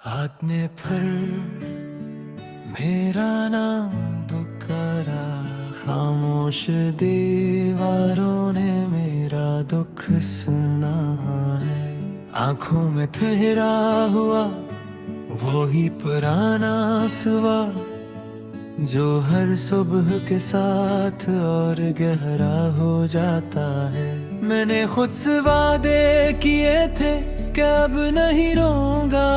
आपने फिर मेरा नाम पुकारा, खामोश दीवारों ने मेरा दुख सुना है। आंखों में ठहरा हुआ वही पुराना सवाल, जो हर सुबह के साथ और गहरा हो जाता है। मैंने खुद से वादे किए थे कि अब नहीं रोऊंगा,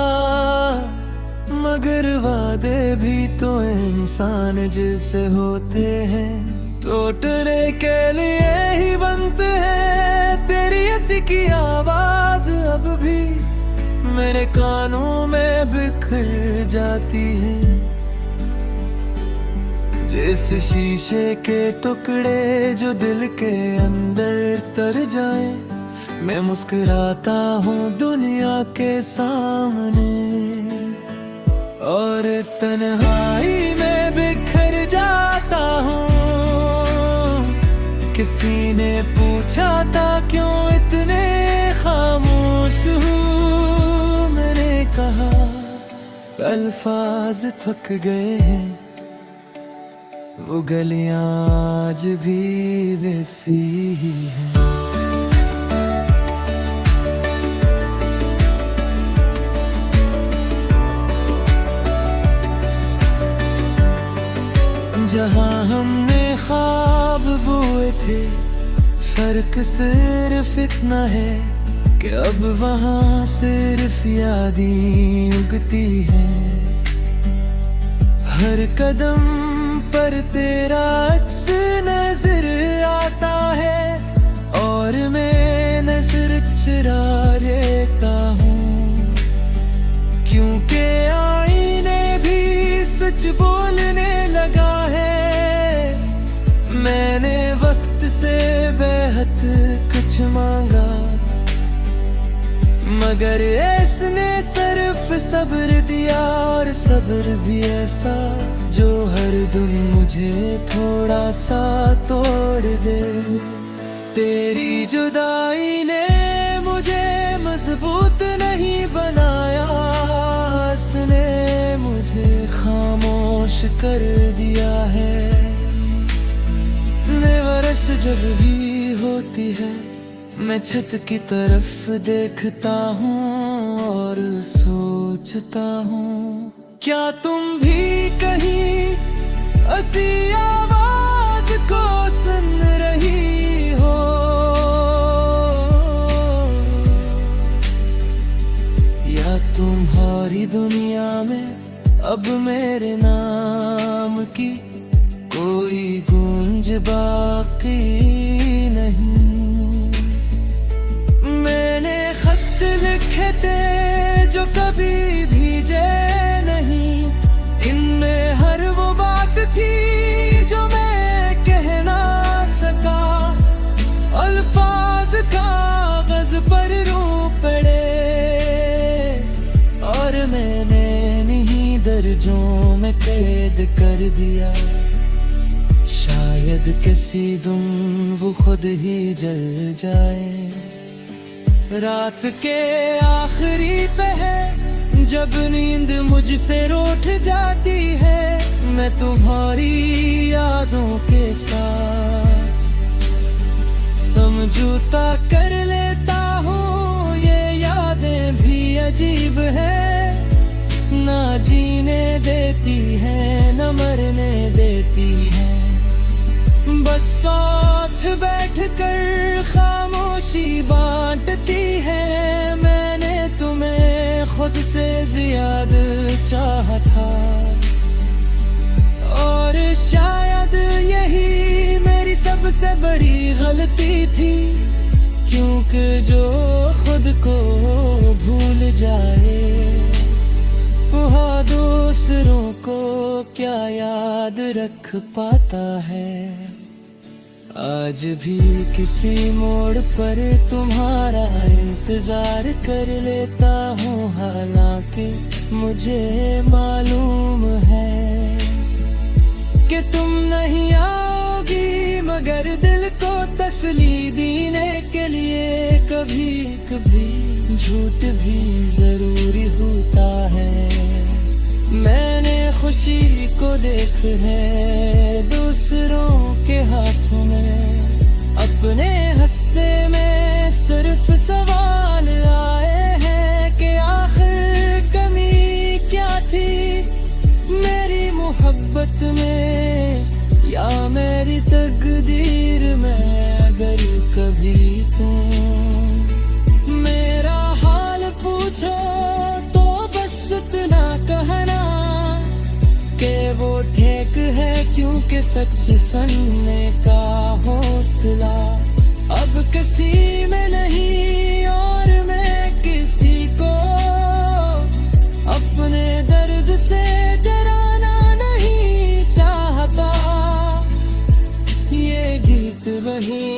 मगर वादे भी तो इंसान जैसे होते हैं, टूटने के लिए ही बनते हैं। तेरी ऐसी की आवाज अब भी मेरे कानों में बिखर जाती है, जैसे शीशे के टुकड़े जो दिल के अंदर तर जाए। मैं मुस्कुराता हूँ दुनिया के सामने और तन्हाई में बिखर जाता हूँ। किसी ने पूछा था क्यों इतने खामोश हूँ, मैंने कहा अल्फाज थक गए हैं, वो गलियां आज भी वैसी ही हैं। जहां हमने ख्वाब बोए थे, फर्क सिर्फ इतना है कि अब वहां सिर्फ यादें उगती हैं। हर कदम पर तेरा अक्स नजर आता है और मैं नजर चुरा लेता हूँ, क्योंकि आईने भी सच बोलने लगा है। मैंने वक्त से बेहद कुछ मांगा, मगर इसने सिर्फ सब्र दिया, और सब्र भी ऐसा जो हर दिन मुझे थोड़ा सा तोड़ दे। तेरी जुदाई ने मुझे मजबूत नहीं बनाया, इसने मुझे खामोश कर दिया है। बेवरश जब भी होती है, मैं छत की तरफ देखता हूँ और सोचता हूँ, क्या तुम भी कहीं ऐसी आवाज को सुन रही हो? या तुम्हारी दुनिया में अब मेरे नाम की कोई गूंज बाकी नहीं? मैंने खत लिखे थे जो कभी भीजे नहीं, इनमें हर वो बात थी जो मैं कह ना सका। अल्फाज कागज पर रो पड़े और मैंने इन्हीं दर्जों में कैद कर दिया। शायद किसी दिन वो खुद ही जल जाए। रात के आखिरी पहर जब नींद मुझसे रूठ जाती है, मैं तुम्हारी यादों के साथ समझौता कर लेता हूँ। ये यादें भी अजीब है, ना जीने देती है न मरने देती है। बस साथ बैठकर खामोशी बांटती है। मैंने तुम्हें खुद से ज्यादा चाहा था, और शायद यही मेरी सबसे बड़ी गलती थी, क्योंकि जो खुद को भूल जाए वह दूसरों को क्या याद रख पाता है। आज भी किसी मोड़ पर तुम्हारा इंतजार कर लेता हूँ, हालांकि मुझे मालूम है कि तुम नहीं आओगी, मगर दिल को तसल्ली देने के लिए कभी कभी झूठ भी जरूरी होता है। खुशी को देख है दूसरों के हाथों में, अपने हिस्से में सिर्फ सवाल आए हैं कि आखिर कमी क्या थी मेरी मोहब्बत में या मेरी तकदीर में। अगर कभी तुम मेरा हाल पूछो तो बस इतना कहना कि वो ठीक है, क्योंकि सच सुनने का हौसला अब किसी में नहीं और मैं किसी को अपने दर्द से डराना नहीं चाहता। ये गीत वही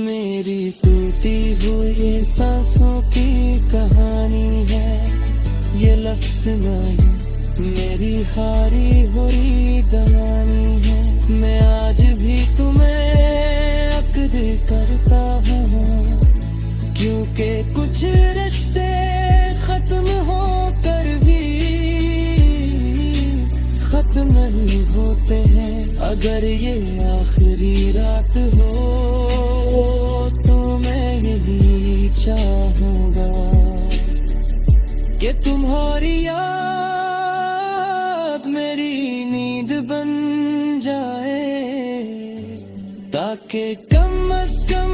मेरी टूटी हुई सांसों की कहानी है, ये लफ्ज़ नहीं मेरी हारी हुई कहानी है। मैं आज भी तुम्हें अक्द करता हूँ, क्योंकि कुछ रिश्ते खत्म होकर भी खत्म नहीं होते हैं। अगर ये आखिरी रात हो तो मैं यही चाहूँगा कि तुम्हारी याद मेरी नींद बन जाए, ताकि कम अज कम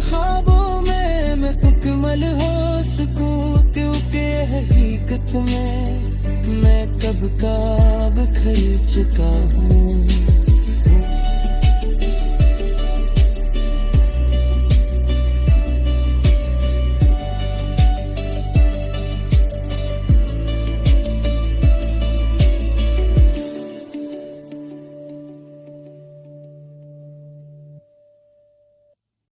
ख्वाबों में मैं मुकम्मल हो सकूं, क्योंकि हकीकत में मैं कब का बिखर चुका हूँ।